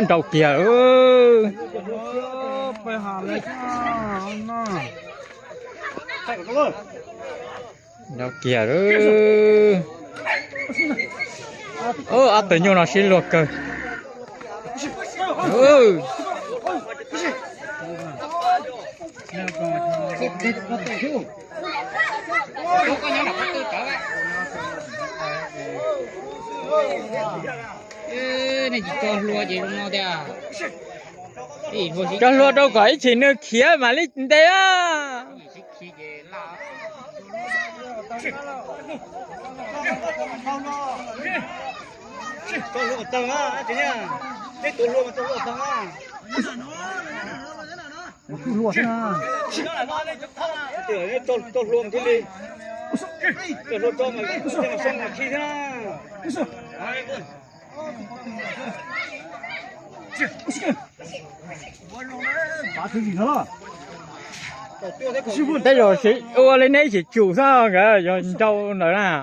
đầu kìa phải hả lấy nó đầu kìa áp tới nhau nó xin luộc cơ này chỉ cho lúa gì trong nó đây à? Cho lúa đâu có chỉ nước khía mà lấy đây á. tôi luôn tầng á, chị nha, cái tôi luôn tầng á. Luôn á. Tôi luôn cái đi. Tôi luôn cho mày xong mà khi ra. Đây rồi chị, lên đây chị chủ sao cả rồi đâu nữa nè.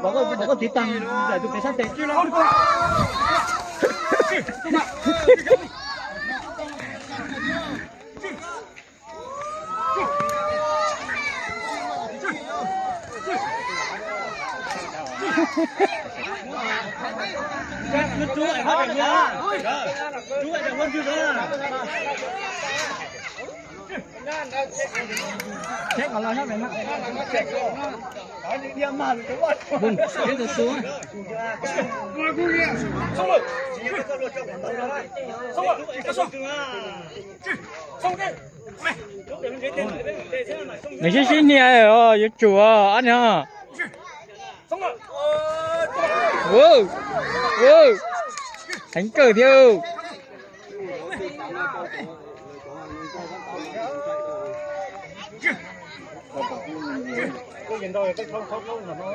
Nó có tí tăng để tôi cái sát tệ. Chú lại hát cảnh nha. Chú lại hơn chú nữa. Chết còn lại hát này mà. Đi mà đúng rồi. Bùng, tiếp tục xuống. Xong rồi. Xong rồi. Xong đi. Này xin xin nè rồi, chủ anh nhá. Xong rồi. Wow, wow, đánh cờ theo. Tôi nhìn rồi cái không là nó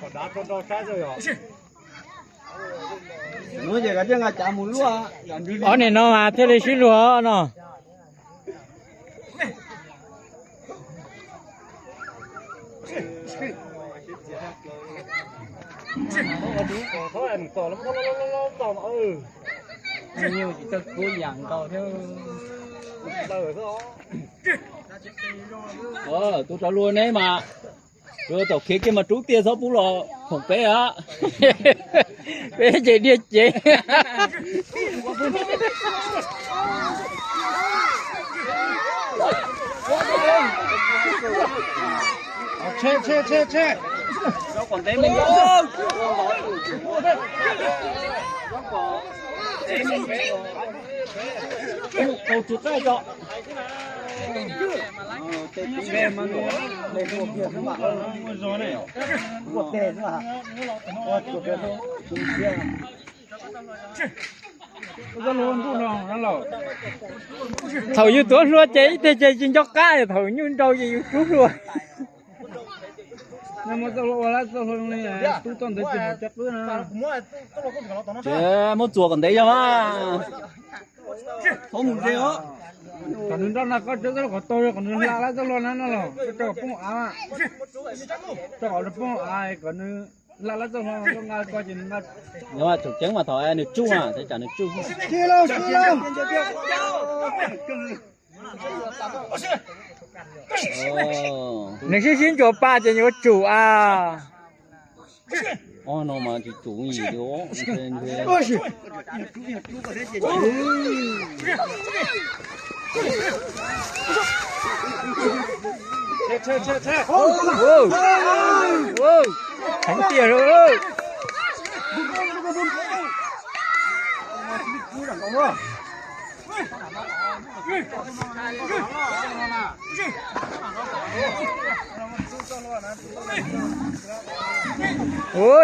còn đá con trái rồi hả? Nó giờ cái chân chả muốn lúa, Ở này nó mà thế này xin lúa nó. Thôi em to lắm, to mà Nhiều chỉ cho cô dạng to theo. đời thôi. Tôi cho luôn đấy mà. Rồi tao kia mà trú tiền số bù lò không bé á. Bé chị đi chị. Che. Nó còn té mình. Cầu chuột ra cho. Em mà để một việc nữa mà rồi này. Một tè nữa hả? Một tè thôi. Nó luôn tu nó lẩu. Thầu như tuổi lúa cháy thì chơi trên chóc cá thầu như đâu gì chút luôn. Nhưng mà tao lo là tao không này, tu toàn tới chuyện chắc nữa nè. Chứ một chuột còn đấy cho mà. Không gì hết. Còn nó là có chỗ có tôi còn nó là tao lo nó là cho phong á. Cho nó phong ai còn nó là tao lo nó ngay coi chuyện nó. Nhưng mà thực chứng mà thôi được chung à, sẽ trả được chung. Kia đâu. Này xin cho ba cho nhiều chủ à. Nó mà chỉ chủ gì đó. Che. Wow. Thánh tiền rồi.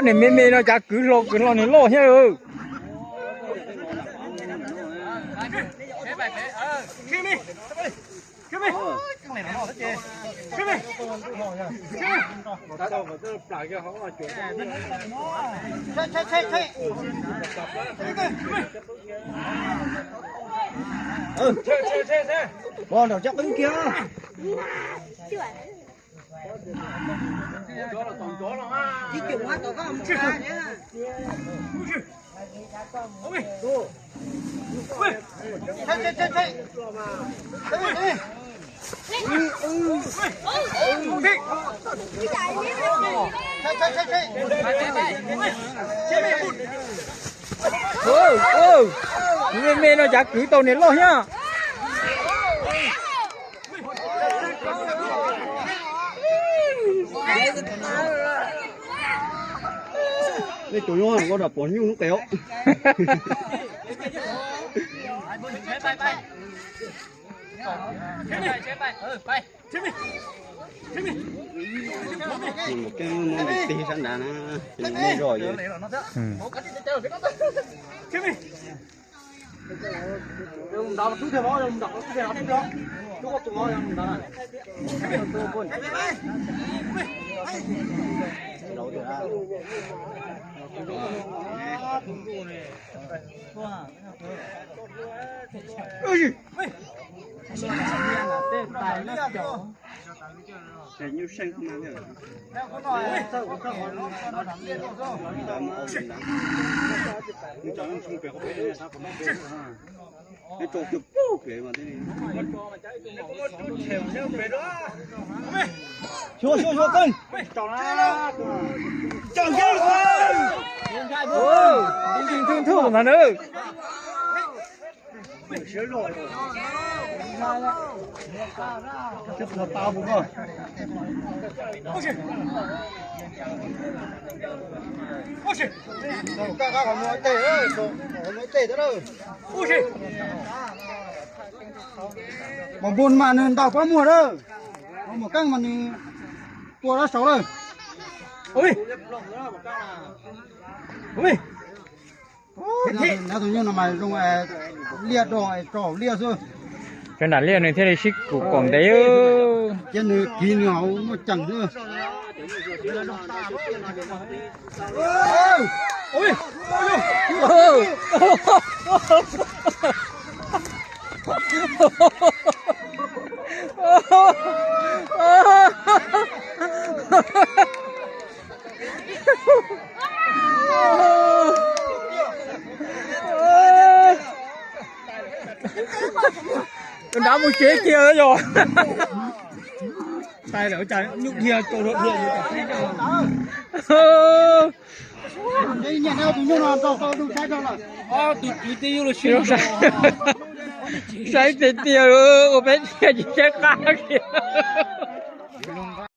Này mê nó chả cứ lo này lo hết rồi. Kimi. Cái này nó hết trơn. Bon, đầu chắc đứng kia. Đi kiểu hoa tổ có một ca nhé. Mê nó chắc cứ tàu này lo nhá. Đây tụi nó có đập bọn nhung nó kéo. Một cái món thịt tì sẵn đã nó mê rồi vậy. Để như xanh không ăn được. Cái trộn chụp kể mà thế này. Chua cân. Chọn kia Ô, thương thương mà nữa. Chấp là tao bụng rồi. Các còn nói tệ ơi, còn nói tệ đó đâu. Mà buồn mà nên tao có mua đâu. Một căng mà nên tua đó xấu rồi. Ôi. Ôi. Nó tự nhiên là mày dùng liệt rồi, trổ liệt rồi. Cái nạn liên này thế này xích của quảng đấy ơ. Trên này kỳ nhau nó chẳng nữa. Ôi. Con đá một chế kia rồi. Tay đỡ chạy nhục kia tổ đội địa đây nhà nào tụi nó tao đúng sai đâu là tụi tiêu là xuyên Sai tiền tiêu ở bên kia chỉ chết khác kìa.